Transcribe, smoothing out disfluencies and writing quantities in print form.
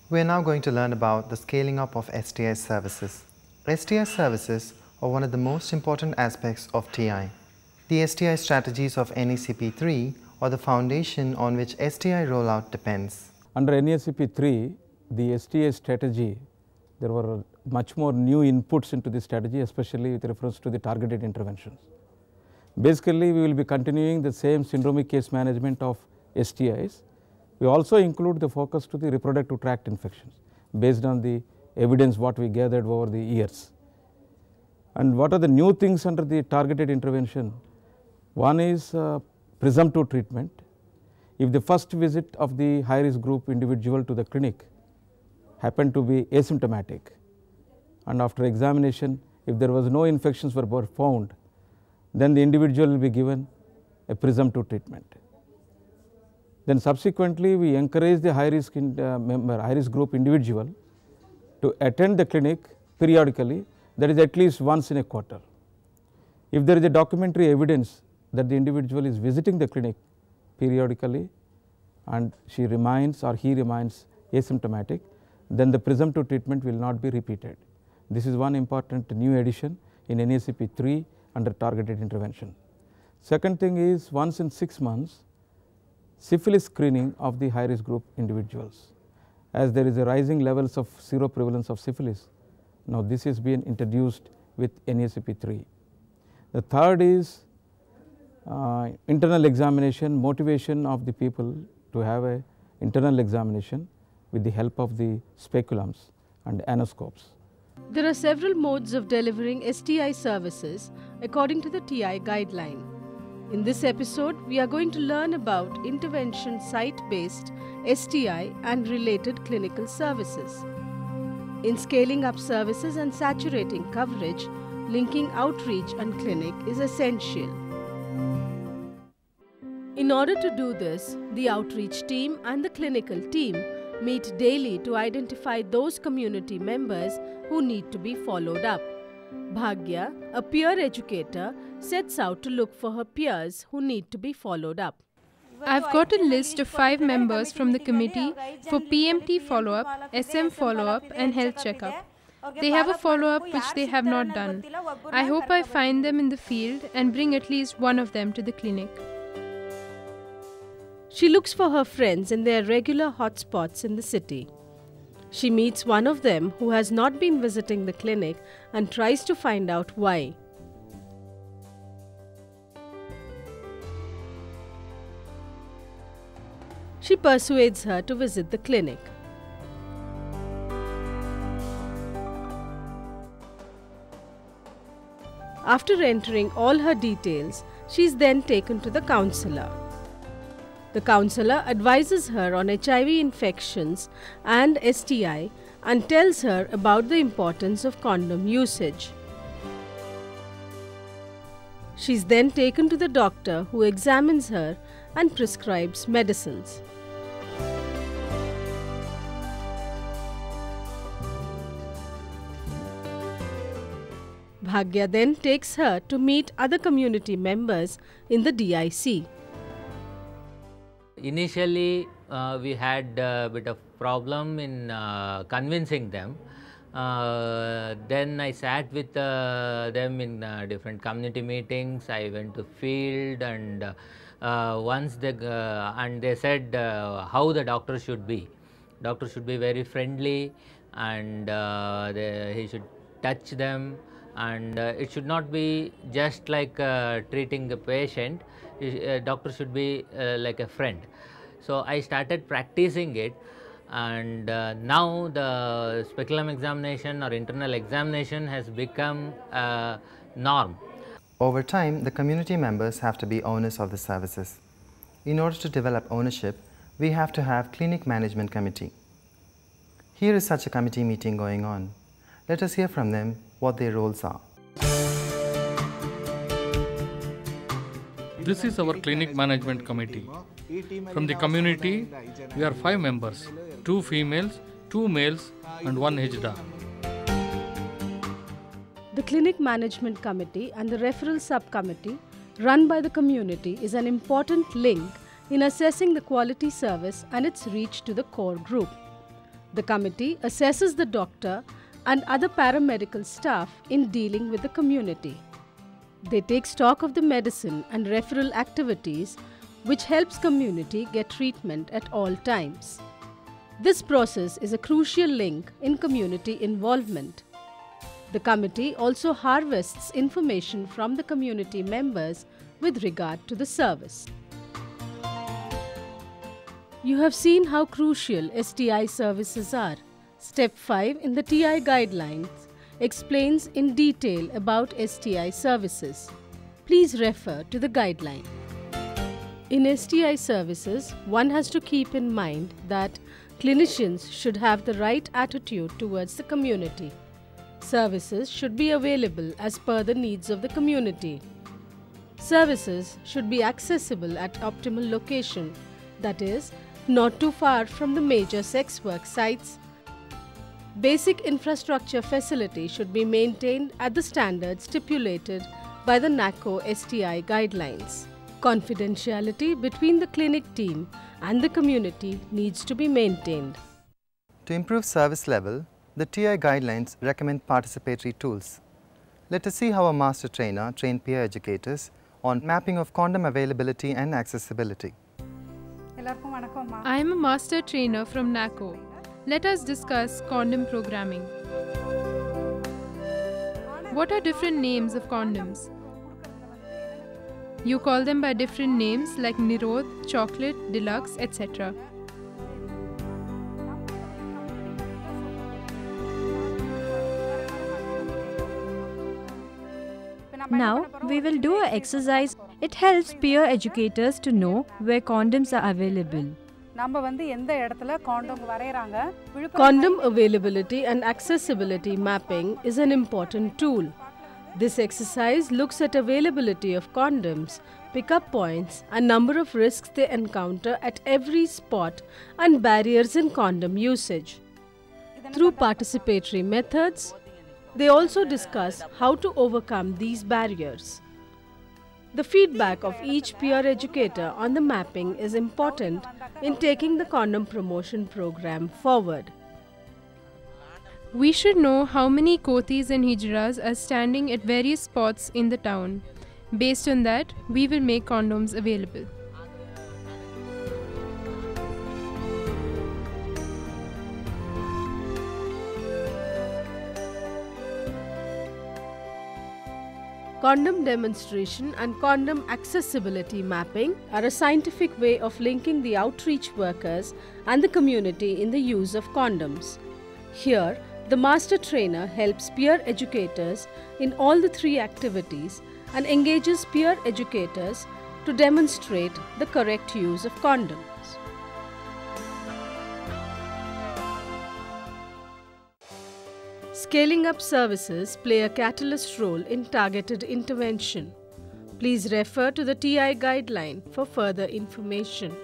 We are now going to learn about the scaling up of STI services. STI services are one of the most important aspects of TI. The STI strategies of NACP 3 are the foundation on which STI rollout depends. Under NACP 3, the STI strategy, there were much more new inputs into the strategy, especially with reference to the targeted interventions. Basically, we will be continuing the same syndromic case management of STIs. We also include the focus to the reproductive tract infections based on the evidence what we gathered over the years. And what are the new things under the targeted intervention? One is presumptive treatment. If the first visit of the high risk group individual to the clinic happened to be asymptomatic, and after examination if there was no infections were found, then the individual will be given a presumptive treatment. Then subsequently we encourage the high risk group individual to attend the clinic periodically, that is at least once in a quarter. If there is a documentary evidence that the individual is visiting the clinic periodically and she remains or he remains asymptomatic, then the presumptive treatment will not be repeated. This is one important new addition in NACP 3 under targeted intervention. Second thing is, once in 6 months, syphilis screening of the high risk group individuals. As there is a rising levels of seroprevalence of syphilis, now this is being introduced with NACP 3. The third is internal examination, motivation of the people to have a internal examination with the help of the speculums and anoscopes. There are several modes of delivering STI services according to the TI guideline. In this episode, we are going to learn about intervention site-based STI and related clinical services. In scaling up services and saturating coverage, linking outreach and clinic is essential. In order to do this, the outreach team and the clinical team meet daily to identify those community members who need to be followed up. Bhagya, a peer educator, sets out to look for her peers who need to be followed up. I've got a list of 5 members from the committee for PMT follow-up, SM follow-up and health checkup. They have a follow-up which they have not done. I hope I find them in the field and bring at least one of them to the clinic. She looks for her friends in their regular hotspots in the city. She meets one of them who has not been visiting the clinic and tries to find out why. She persuades her to visit the clinic. After entering all her details, she is then taken to the counselor. The counselor advises her on HIV infections and STI and tells her about the importance of condom usage. She is then taken to the doctor who examines her and prescribes medicines. Bhagya then takes her to meet other community members in the DIC. Initially, we had a bit of problem in convincing them. Then I sat with them in different community meetings. I went to field, and once they said how the doctor should be. Doctor should be very friendly, and he should touch them, and it should not be just like treating the patient. Doctor should be like a friend. So I started practicing it, and now the speculum examination or internal examination has become a norm. Over time, the community members have to be owners of the services. In order to develop ownership, we have to have clinic management committee. Here is such a committee meeting going on. Let us hear from them what their roles are. This is our clinic management committee. From the community, we are 5 members, 2 females, 2 males and 1 HDA. The Clinic Management Committee and the Referral Subcommittee run by the community is an important link in assessing the quality service and its reach to the core group. The committee assesses the doctor and other paramedical staff in dealing with the community. They take stock of the medicine and referral activities which helps community get treatment at all times. This process is a crucial link in community involvement. The committee also harvests information from the community members with regard to the service. You have seen how crucial STI services are. Step 5 in the TI guidelines explains in detail about STI services. Please refer to the guideline. In STI services, one has to keep in mind that clinicians should have the right attitude towards the community. Services should be available as per the needs of the community. Services should be accessible at optimal location, that is, not too far from the major sex work sites. Basic infrastructure facility should be maintained at the standards stipulated by the NACO STI guidelines. Confidentiality between the clinic team and the community needs to be maintained. To improve service level, the TI guidelines recommend participatory tools. Let us see how a master trainer trained peer educators on mapping of condom availability and accessibility. I am a master trainer from NACO. Let us discuss condom programming. What are different names of condoms? You call them by different names like Nirod, Chocolate, Deluxe, etc. Now, we will do an exercise. It helps peer educators to know where condoms are available. Condom availability and accessibility mapping is an important tool. This exercise looks at availability of condoms, pickup points, and number of risks they encounter at every spot and barriers in condom usage. Through participatory methods, they also discuss how to overcome these barriers. The feedback of each peer educator on the mapping is important in taking the condom promotion program forward. We should know how many kotis and hijras are standing at various spots in the town. Based on that, we will make condoms available. Condom demonstration and condom accessibility mapping are a scientific way of linking the outreach workers and the community in the use of condoms. Here, the master trainer helps peer educators in all the three activities and engages peer educators to demonstrate the correct use of condoms. Scaling up services play a catalyst role in targeted intervention. Please refer to the TI guideline for further information.